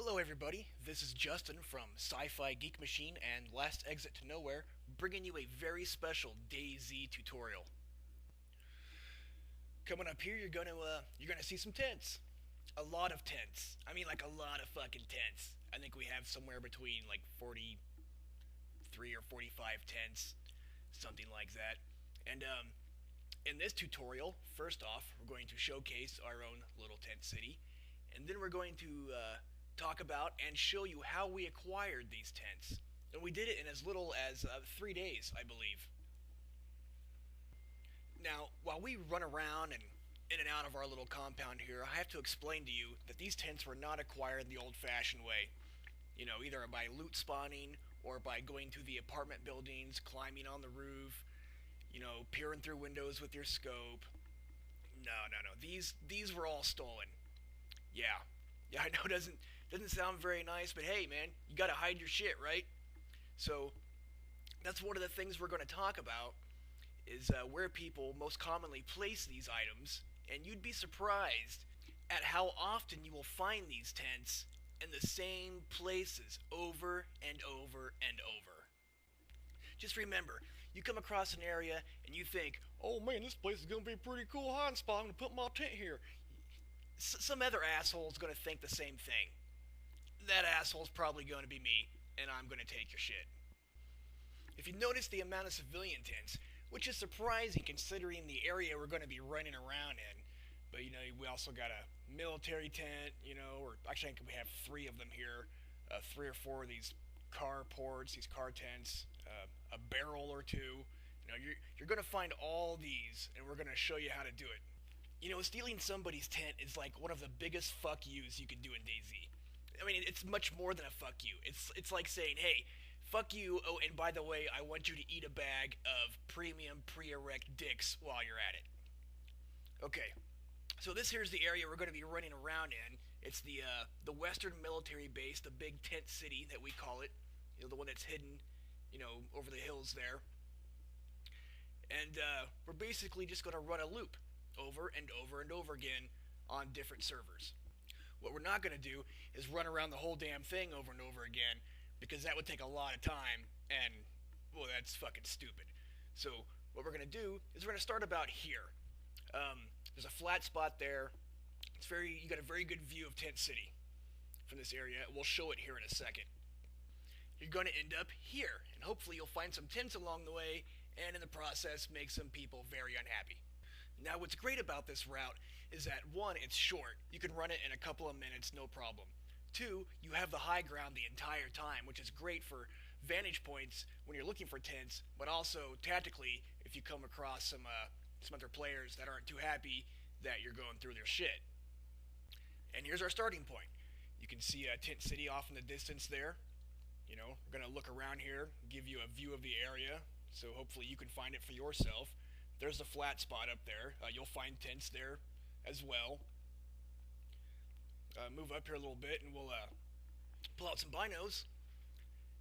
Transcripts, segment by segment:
Hello everybody, this is Justin from Sci-Fi Geek Machine and Last Exit to Nowhere, bringing you a very special DayZ tutorial. Coming up here, you're gonna see some tents. A lot of tents. I mean, like a lot of fucking tents. I think we have somewhere between like 43 or 45 tents, something like that. And in this tutorial, first off, we're going to showcase our own little tent city, and then we're going to talk about and show you how we acquired these tents. And we did it in as little as 3 days, I believe. Now, while we run around and in and out of our little compound here, I have to explain to you that these tents were not acquired the old-fashioned way. You know, either by loot spawning or by going to the apartment buildings, climbing on the roof, you know, peering through windows with your scope. No. These were all stolen. Yeah. Yeah, I know it doesn't sound very nice, but hey, man, you gotta hide your shit, right? So that's one of the things we're going to talk about is where people most commonly place these items, and you'd be surprised at how often you will find these tents in the same places over and over and over. Just remember, you come across an area and you think, oh man, this place is going to be a pretty cool hiding spot, I'm going to put my tent here. Some other asshole's going to think the same thing. That asshole's probably going to be me, and I'm going to take your shit. If you notice the amount of civilian tents, which is surprising considering the area we're going to be running around in, but you know, we also got a military tent, you know, or actually I think we have 3 of them here, 3 or 4 of these car ports, these car tents, a barrel or 2. You know, you're going to find all these, and we're going to show you how to do it. You know, stealing somebody's tent is like one of the biggest fuck yous you can do in DayZ. I mean, it's much more than a fuck you. It's like saying, hey, fuck you, oh, and by the way, I want you to eat a bag of premium pre-erect dicks while you're at it. Okay, so this here's the area we're going to be running around in. It's the Western Military Base, the big tent city that we call it. You know, the one that's hidden, you know, over the hills there. And we're basically just going to run a loop over and over and over again on different servers. What we're not going to do is run around the whole damn thing over and over again, because that would take a lot of time, and, well, that's fucking stupid. So what we're going to do is we're going to start about here. There's a flat spot there. You got a very good view of Tent City from this area. We'll show it here in a second. You're going to end up here, and hopefully you'll find some tents along the way, and in the process make some people very unhappy. Now, what's great about this route is that, 1, it's short. You can run it in a couple of minutes, no problem. 2, you have the high ground the entire time, which is great for vantage points when you're looking for tents, but also tactically if you come across some other players that aren't too happy that you're going through their shit. And here's our starting point. You can see Tent City off in the distance there. You know, we're going to look around here, give you a view of the area, so hopefully you can find it for yourself. There's a flat spot up there. You'll find tents there as well. Move up here a little bit and we'll pull out some binos.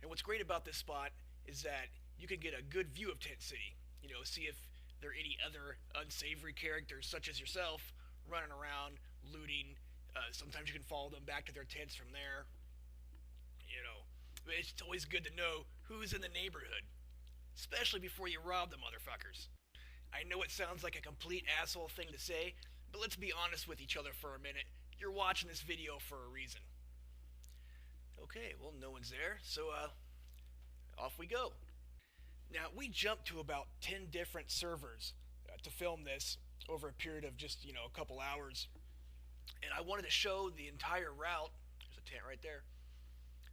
And what's great about this spot is that you can get a good view of Tent City. You know, see if there are any other unsavory characters such as yourself running around, looting. Sometimes you can follow them back to their tents from there. You know, it's always good to know who's in the neighborhood, especially before you rob the motherfuckers. I know it sounds like a complete asshole thing to say, but let's be honest with each other for a minute. You're watching this video for a reason. Okay, well, no one's there, so off we go. Now, we jumped to about 10 different servers to film this over a period of just, you know, a couple hours. And I wanted to show the entire route. There's a tent right there.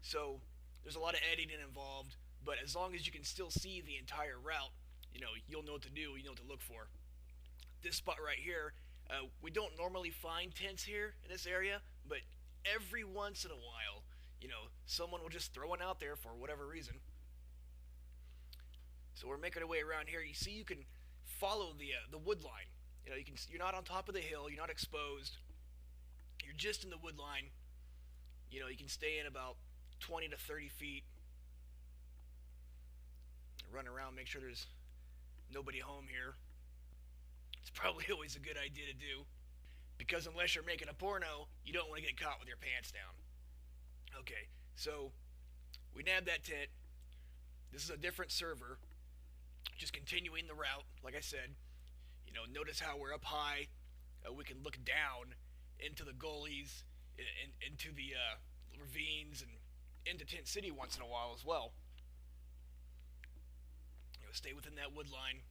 So, there's a lot of editing involved, but as long as you can still see the entire route, you know, you'll know what to do, you know what to look for. This spot right here, we don't normally find tents here in this area, but every once in a while, you know, someone will just throw one out there for whatever reason. So we're making our way around here. You see, you can follow the wood line. You know, you're not on top of the hill, you're not exposed. You're just in the wood line. You know, you can stay in about 20 to 30 feet. Run around, make sure there's nobody home here. It's probably always a good idea to do, because unless you're making a porno, you don't want to get caught with your pants down. Okay, so we nabbed that tent. This is a different server. Just continuing the route, like I said. Notice how we're up high. We can look down into the gullies, into the ravines, and into Tent City once in a while as well. Stay within that wood line.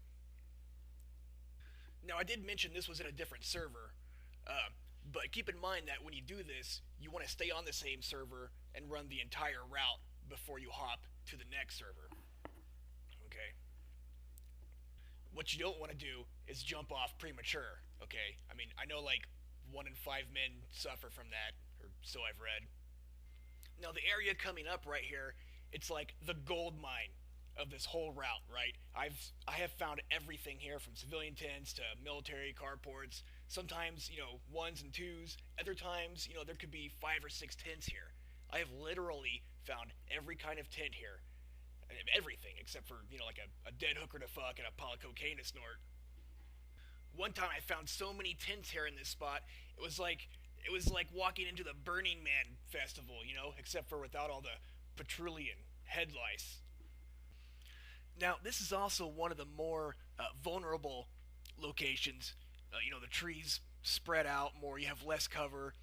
Now, I did mention this was in a different server, uh, but keep in mind that when you do this, you want to stay on the same server and run the entire route before you hop to the next server. Okay? What you don't want to do is jump off premature. Okay? I mean, I know like 1 in 5 men suffer from that, or so I've read. Now, the area coming up right here, it's like the gold mine of this whole route, right? I have found everything here from civilian tents to military carports. Sometimes, ones and twos. Other times, there could be 5 or 6 tents here. I have literally found every kind of tent here. Everything except for, like a dead hooker to fuck and a pile of cocaine to snort. One time I found so many tents here in this spot. It was like walking into the Burning Man festival, except for without all the petroleum head lice. Now, this is also one of the more vulnerable locations. The trees spread out more, you have less cover,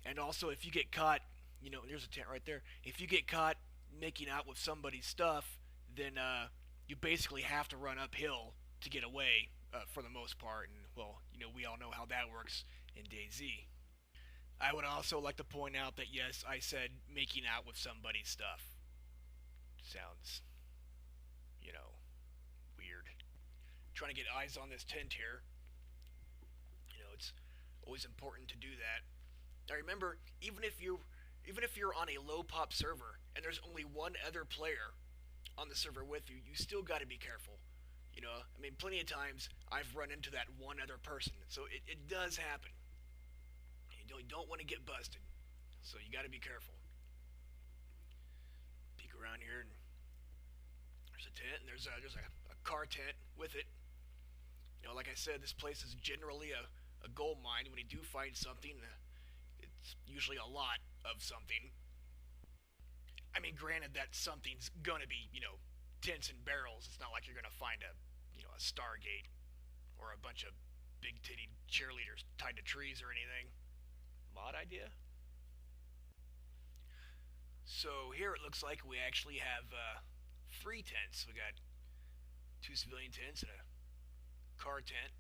and also if you get caught, there's a tent right there. If you get caught making out with somebody's stuff, then you basically have to run uphill to get away for the most part. And well, we all know how that works in DayZ. I would also like to point out that yes, I said making out with somebody's stuff. Sounds, you know, weird. Trying to get eyes on this tent here. It's always important to do that. Now remember, even if you're on a low pop server and there's only one other player on the server with you, you still got to be careful. I mean, plenty of times I've run into that one other person, so it does happen. You don't want to get busted, so you got to be careful. Peek around here, and there's a tent, and there's a car tent with it. Like I said, this place is generally a gold mine. When you do find something, it's usually a lot of something. I mean, granted that something's gonna be, tents and barrels. It's not like you're gonna find a Stargate or a bunch of big titty cheerleaders tied to trees or anything. Mod idea. So here it looks like we actually have 3 tents. We got 2 civilian tents and a car tent.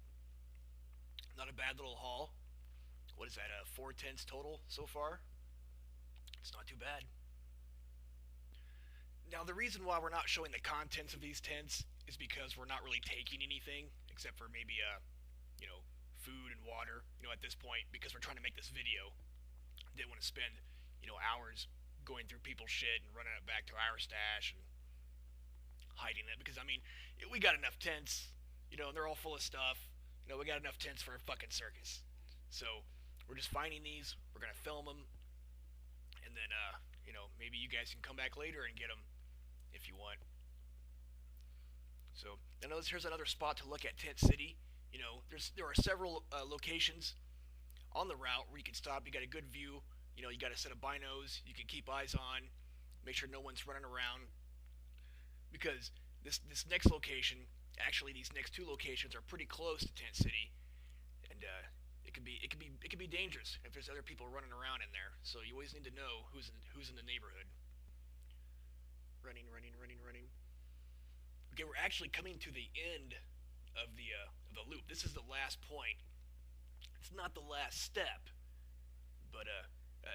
Not a bad little haul. What is that? 4 tents total so far. It's not too bad. Now, the reason why we're not showing the contents of these tents is because we're not really taking anything except for maybe food and water. At this point, because we're trying to make this video, didn't want to spend hours going through people's shit and running it back to our stash and hiding it. Because I mean, we got enough tents. They're all full of stuff. We got enough tents for a fucking circus. So we're just finding these. We're gonna film them, and then maybe you guys can come back later and get them if you want. So I know here's another spot to look at Tent City. There are several locations on the route where you can stop. You got a good view. You got a set of binos you can keep eyes on. Make sure no one's running around. Because this next location, actually these next 2 locations are pretty close to Tent City, and it could be dangerous if there's other people running around in there. So you always need to know who's in the neighborhood. Running, running, running, running. Okay, we're actually coming to the end of the loop. This is the last point. It's not the last step, but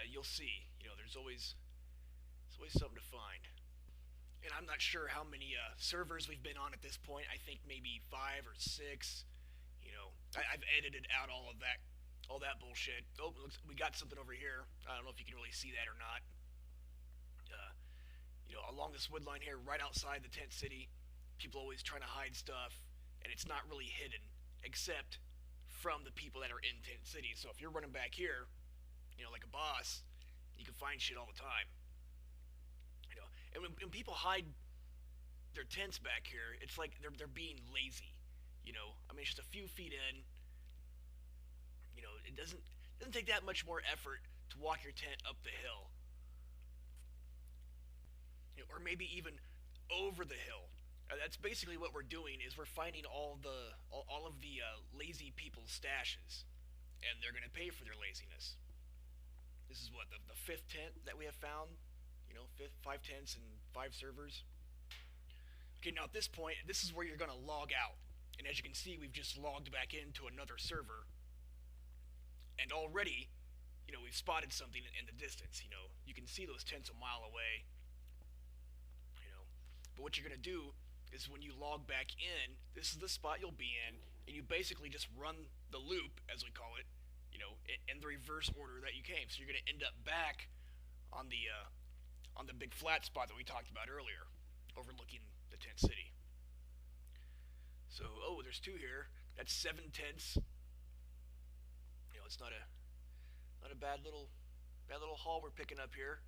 you'll see. There's always something to find. And I'm not sure how many servers we've been on at this point. I think maybe 5 or 6. I've edited out all that bullshit. Oh, looks, we got something over here. I don't know if you can really see that or not. Along this wood line here, right outside the tent city, people always trying to hide stuff, and it's not really hidden, except from the people that are in tent city. So if you're running back here, like a boss, you can find shit all the time. And when people hide their tents back here, it's like they're being lazy. I mean, it's just a few feet in. It doesn't take that much more effort to walk your tent up the hill. or maybe even over the hill. That's basically what we're doing is we're finding all of the lazy people's stashes, and they're going to pay for their laziness. This is what the fifth tent that we have found. Five tents and five servers. Okay, now at this point, this is where you're going to log out, and as you can see, we've just logged back into another server, and already, we've spotted something in the distance. You can see those tents a mile away. But what you're going to do is when you log back in, this is the spot you'll be in, and you basically just run the loop, as we call it, in the reverse order that you came. So you're going to end up back on the big flat spot that we talked about earlier, overlooking the tent city. So, there's two here. That's 7 tents. It's not a bad little haul we're picking up here.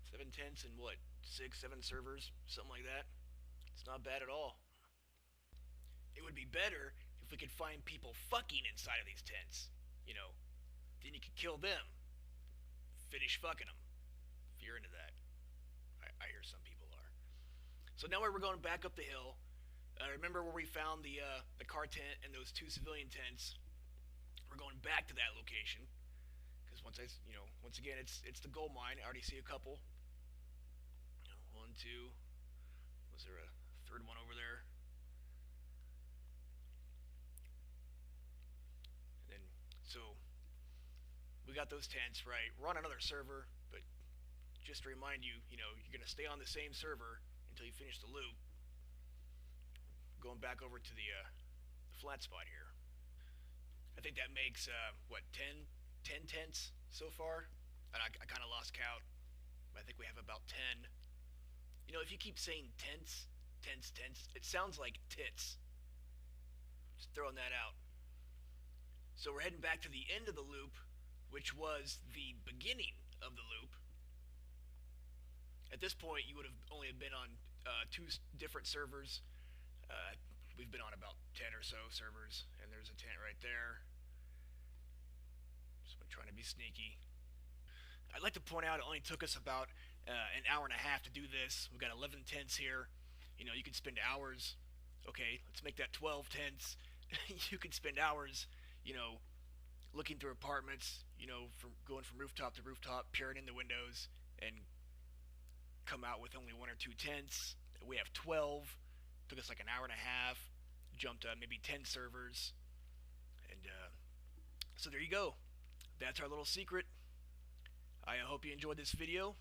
7 tents and what, 6, 7 servers, something like that. It's not bad at all. It would be better if we could find people fucking inside of these tents. Then you could kill them. Finish fucking them. If you're into that. I hear some people are. So now we're going back up the hill. Remember where we found the car tent and those 2 civilian tents? We're going back to that location. Because once again, it's the gold mine. I already see a couple. 1, 2. Was there a third one over there? And then, so we got those tents, right? We're on another server, but just to remind you, you're going to stay on the same server until you finish the loop. Going back over to the flat spot here. I think that makes, 10 tents so far? And I kind of lost count. I think we have about 10. If you keep saying tents, it sounds like tits. Just throwing that out. So we're heading back to the end of the loop, which was the beginning of the loop. At this point, you would have only been on 2 different servers. We've been on about 10 or so servers, and there's a tent right there. Just been trying to be sneaky. I'd like to point out it only took us about an hour and a half to do this. We've got 11 tents here. You could spend hours. Okay, let's make that 12 tents. You could spend hours, looking through apartments, from going from rooftop to rooftop, peering in the windows, and come out with only 1 or 2 tents. We have 12. Took us like an hour and a half. Jumped maybe 10 servers. And so there you go. That's our little secret. I hope you enjoyed this video.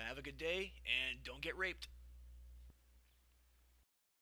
Have a good day, and don't get raped.